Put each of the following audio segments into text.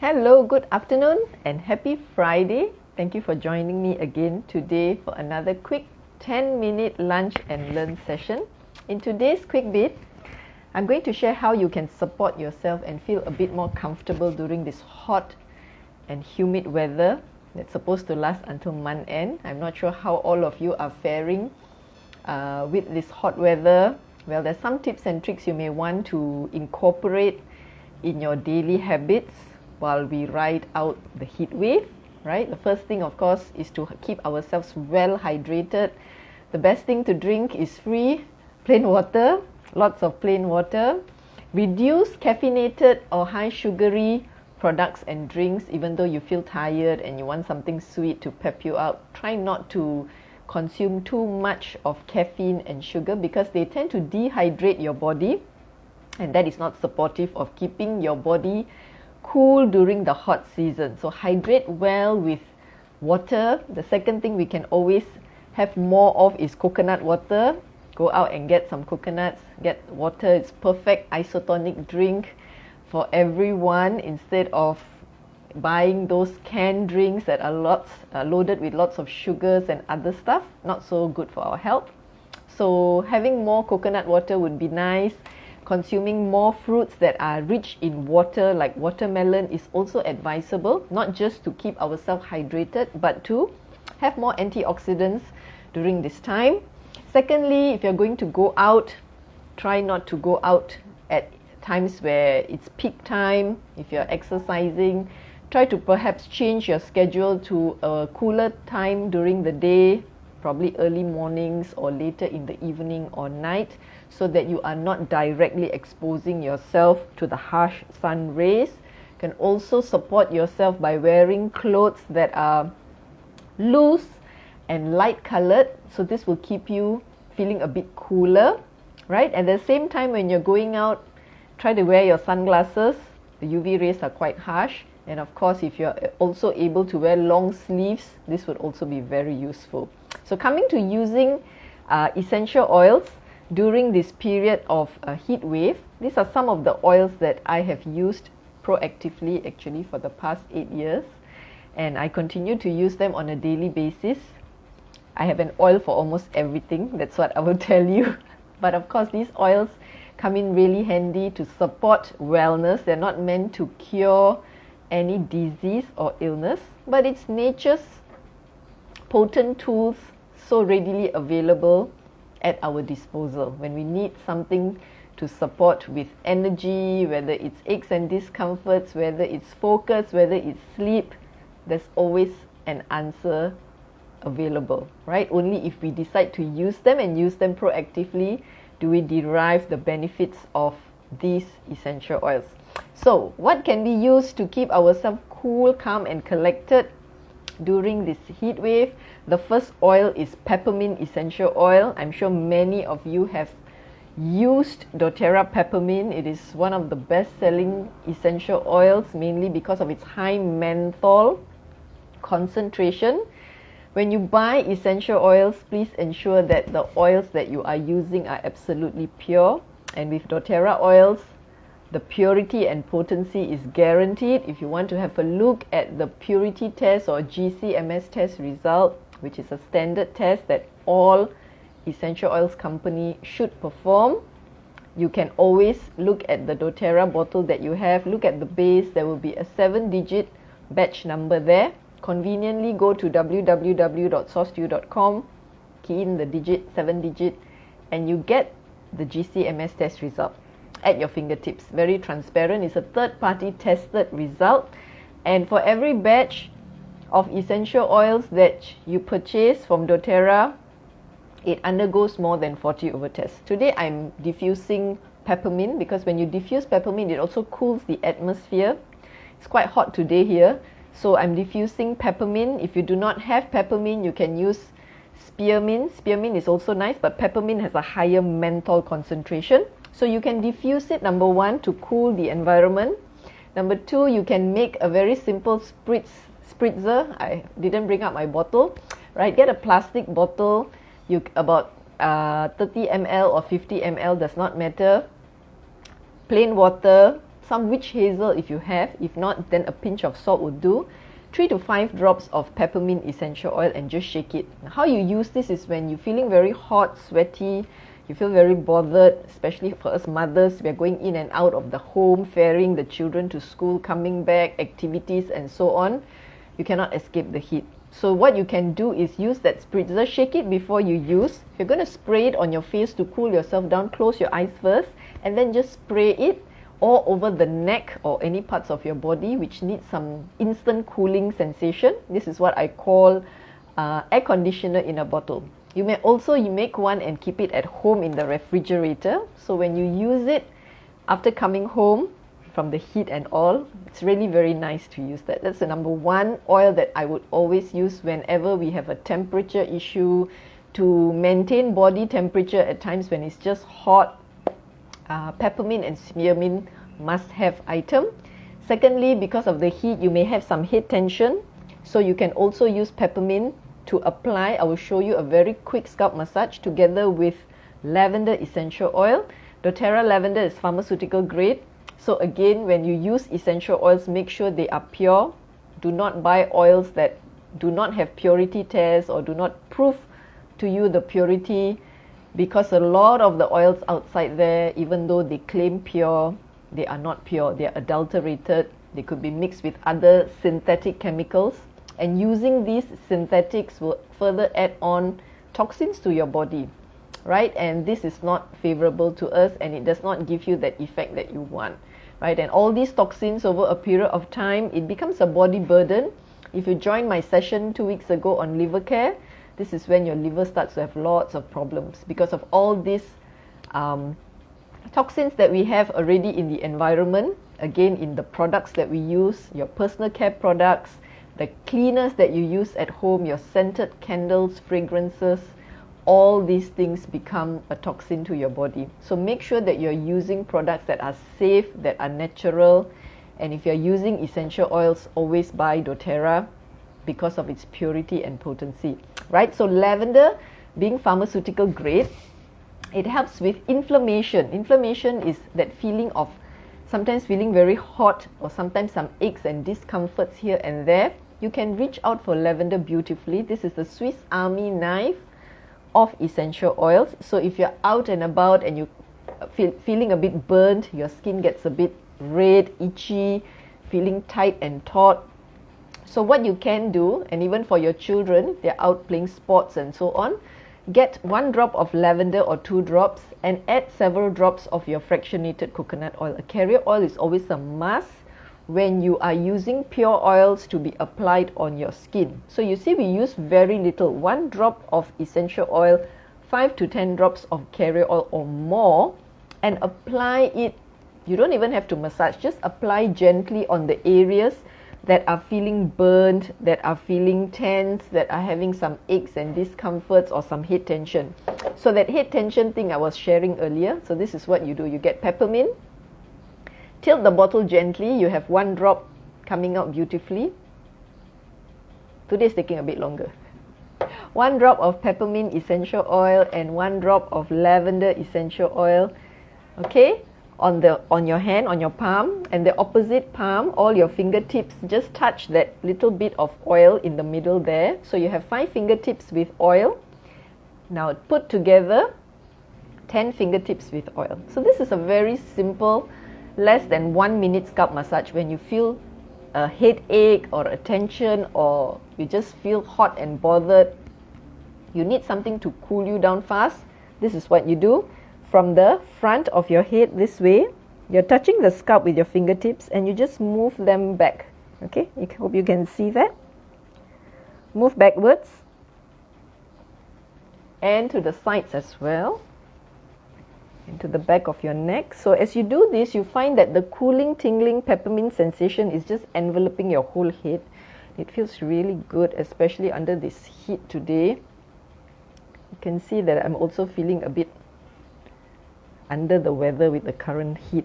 Hello, good afternoon and happy Friday. Thank you for joining me again today for another quick 10-minute lunch and learn session. In today's quick bit, I'm going to share how you can support yourself and feel a bit more comfortable during this hot and humid weather that's supposed to last until month end. I'm not sure how all of you are faring with this hot weather. Well, there's some tips and tricks you may want to incorporate in your daily habits while we ride out the heat wave, right? The first thing, of course, is to keep ourselves well hydrated. The best thing to drink is free, plain water, lots of plain water. Reduce caffeinated or high sugary products and drinks, even though you feel tired and you want something sweet to pep you up. Try not to consume too much of caffeine and sugar because they tend to dehydrate your body, and that is not supportive of keeping your body cool during the hot season. So hydrate well with water. The second thing we can always have more of is coconut water. Go out and get some coconuts, get water. It's perfect isotonic drink for everyone instead of buying those canned drinks that are loaded with lots of sugars and other stuff. Not so good for our health. So having more coconut water would be nice. Consuming more fruits that are rich in water, like watermelon, is also advisable, not just to keep ourselves hydrated, but to have more antioxidants during this time. Secondly, if you're going to go out, try not to go out at times where it's peak time. If you're exercising, try to perhaps change your schedule to a cooler time during the day, probably early mornings or later in the evening or night, so that you are not directly exposing yourself to the harsh sun rays. You can also support yourself by wearing clothes that are loose and light colored, so this will keep you feeling a bit cooler, right? At the same time, when you're going out, try to wear your sunglasses. The UV rays are quite harsh, and of course, if you're also able to wear long sleeves, this would also be very useful. So coming to using essential oils during this period of heat wave, these are some of the oils that I have used proactively actually for the past 8 years, and I continue to use them on a daily basis. I have an oil for almost everything, that's what I will tell you. But of course, these oils come in really handy to support wellness. They're not meant to cure any disease or illness, but it's nature's potent tools, so readily available at our disposal. When we need something to support with energy, whether it's aches and discomforts, whether it's focus, whether it's sleep, there's always an answer available, right? Only if we decide to use them and use them proactively do we derive the benefits of these essential oils. So what can we use to keep ourselves cool, calm and collected during this heat wave? The first oil is peppermint essential oil. I'm sure many of you have used doTERRA peppermint. It is one of the best-selling essential oils, mainly because of its high menthol concentration. When you buy essential oils, please ensure that the oils that you are using are absolutely pure. And with doTERRA oils, the purity and potency is guaranteed. If you want to have a look at the purity test or GCMS test result, which is a standard test that all essential oils company should perform, you can always look at the doTERRA bottle that you have. Look at the base. There will be a 7-digit batch number there. Conveniently go to www.sourcedew.com, key in the 7-digit, and you get the GCMS test result at your fingertips. Very transparent. It's a third-party tested result, and for every batch of essential oils that you purchase from doTERRA, it undergoes more than 40 over tests. Today I'm diffusing peppermint because when you diffuse peppermint, it also cools the atmosphere. It's quite hot today here, so I'm diffusing peppermint. If you do not have peppermint, you can use spearmint. Spearmint is also nice, but peppermint has a higher menthol concentration. So you can diffuse it, number one, to cool the environment. Number two, you can make a very simple spritzer. I didn't bring up my bottle, right? Get a plastic bottle, about 30 ml or 50 ml, does not matter. Plain water, some witch hazel if you have. If not, then a pinch of salt would do. 3 to 5 drops of peppermint essential oil and just shake it. How you use this is when you're feeling very hot, sweaty, you feel very bothered, especially for us mothers. We are going in and out of the home, ferrying the children to school, coming back, activities and so on. You cannot escape the heat. So what you can do is use that spritzer, shake it before you use. If you're going to spray it on your face to cool yourself down, close your eyes first and then just spray it all over the neck or any parts of your body which needs some instant cooling sensation. This is what I call air conditioner in a bottle. You may also make one and keep it at home in the refrigerator. So when you use it after coming home from the heat and all, it's really very nice to use that. That's the number one oil that I would always use whenever we have a temperature issue, to maintain body temperature at times when it's just hot. Peppermint and spearmint must have item. Secondly, because of the heat, you may have some head tension. So you can also use peppermint to apply. I will show you a very quick scalp massage together with lavender essential oil. doTERRA lavender is pharmaceutical grade. So again, when you use essential oils, make sure they are pure. Do not buy oils that do not have purity tests or do not prove to you the purity, because a lot of the oils outside there, even though they claim pure, they are not pure. They are adulterated. They could be mixed with other synthetic chemicals. And using these synthetics will further add on toxins to your body, right? And this is not favorable to us, and it does not give you that effect that you want, right? And all these toxins over a period of time, it becomes a body burden. If you joined my session 2 weeks ago on liver care, this is when your liver starts to have lots of problems because of all these toxins that we have already in the environment, again in the products that we use, your personal care products, the cleaners that you use at home, your scented candles, fragrances, all these things become a toxin to your body. So make sure that you're using products that are safe, that are natural, and if you're using essential oils, always buy doTERRA because of its purity and potency, right? So lavender, being pharmaceutical grade, it helps with inflammation. Inflammation is that feeling of sometimes feeling very hot or sometimes some aches and discomforts here and there. You can reach out for lavender beautifully. This is the Swiss Army knife of essential oils. So if you're out and about and you feeling a bit burnt, your skin gets a bit red, itchy, feeling tight and taut. So what you can do, and even for your children, they're out playing sports and so on, get 1 drop of lavender or 2 drops and add several drops of your fractionated coconut oil. A carrier oil is always a must when you are using pure oils to be applied on your skin. So you see we use very little, 1 drop of essential oil, 5 to 10 drops of carrier oil or more, and apply it. You don't even have to massage, just apply gently on the areas that are feeling burnt, that are feeling tense, that are having some aches and discomforts or some head tension. So that head tension thing I was sharing earlier, so this is what you do. You get peppermint, tilt the bottle gently, you have 1 drop coming out beautifully. Today's taking a bit longer. 1 drop of peppermint essential oil and 1 drop of lavender essential oil, okay, on your hand, on your palm, and the opposite palm, all your fingertips, just touch that little bit of oil in the middle there. So you have 5 fingertips with oil. Now put together 10 fingertips with oil. So this is a very simple, less than 1 minute scalp massage. When you feel a headache or a tension, or you just feel hot and bothered, you need something to cool you down fast, this is what you do. From the front of your head this way, you're touching the scalp with your fingertips and you just move them back. Okay, I hope you can see that. Move backwards and to the sides as well, into the back of your neck. So as you do this, you find that the cooling, tingling peppermint sensation is just enveloping your whole head. It feels really good, especially under this heat today. You can see that I'm also feeling a bit under the weather with the current heat.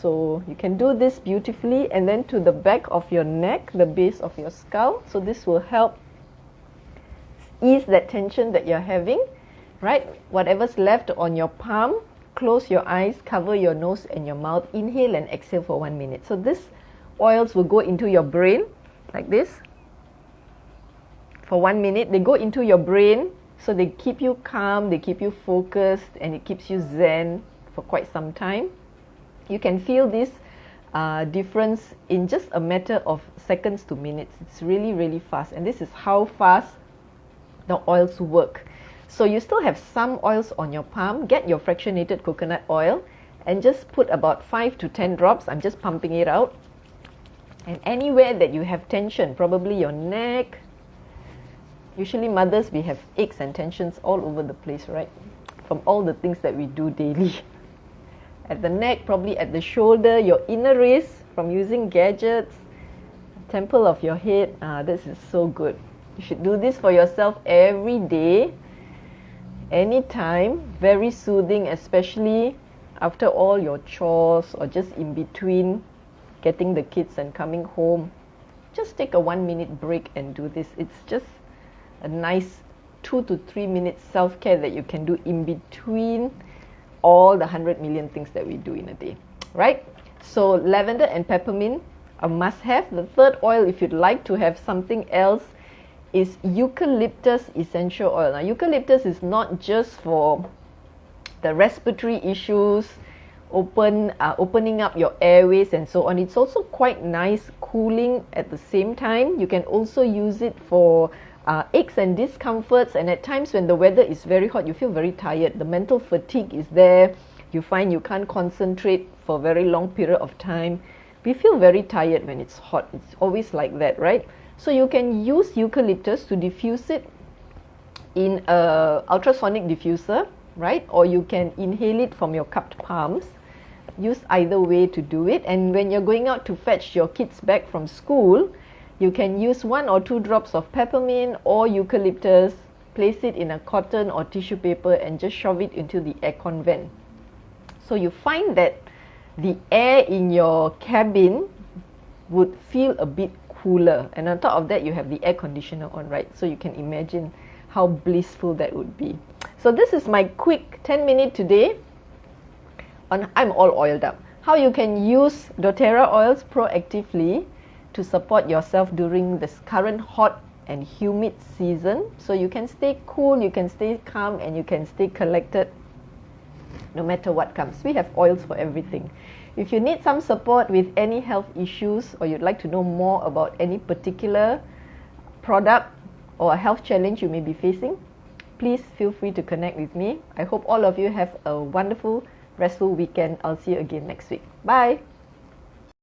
So you can do this beautifully, and then to the back of your neck, the base of your skull. So this will help ease that tension that you're having, right? Whatever's left on your palm, close your eyes, cover your nose and your mouth, inhale and exhale for 1 minute. So these oils will go into your brain like this for 1 minute. They go into your brain, so they keep you calm, they keep you focused, and it keeps you zen for quite some time. You can feel this difference in just a matter of seconds to minutes. It's really, really fast, and this is how fast the oils work. So you still have some oils on your palm. Get your fractionated coconut oil and just put about 5 to 10 drops. I'm just pumping it out. And anywhere that you have tension, probably your neck. Usually mothers, we have aches and tensions all over the place, right? From all the things that we do daily. At the neck, probably at the shoulder, your inner wrist from using gadgets, temple of your head. This is so good. You should do this for yourself every day, anytime. Very soothing, especially after all your chores or just in between getting the kids and coming home. Just take a 1 minute break and do this. It's just a nice 2 to 3 minutes self-care that you can do in between all the 100 million things that we do in a day, right? So lavender and peppermint, a must-have. The third oil, if you'd like to have something else, is eucalyptus essential oil. Now, eucalyptus is not just for the respiratory issues, opening up your airways and so on. It's also quite nice, cooling at the same time. You can also use it for aches and discomforts, and at times when the weather is very hot, you feel very tired. The mental fatigue is there. You find you can't concentrate for a very long period of time. We feel very tired when it's hot. It's always like that, right? So you can use eucalyptus to diffuse it in an ultrasonic diffuser, right? Or you can inhale it from your cupped palms. Use either way to do it. And when you're going out to fetch your kids back from school, you can use 1 or 2 drops of peppermint or eucalyptus, place it in a cotton or tissue paper and just shove it into the aircon vent. So you find that the air in your cabin would feel a bit cooler, and on top of that you have the air conditioner on, right? So you can imagine how blissful that would be. So this is my quick 10-minute today on I'm all oiled up. How you can use doTERRA oils proactively to support yourself during this current hot and humid season, so you can stay cool, you can stay calm, and you can stay collected no matter what comes. We have oils for everything. If you need some support with any health issues, or you'd like to know more about any particular product or a health challenge you may be facing, please feel free to connect with me. I hope all of you have a wonderful, restful weekend. I'll see you again next week. Bye.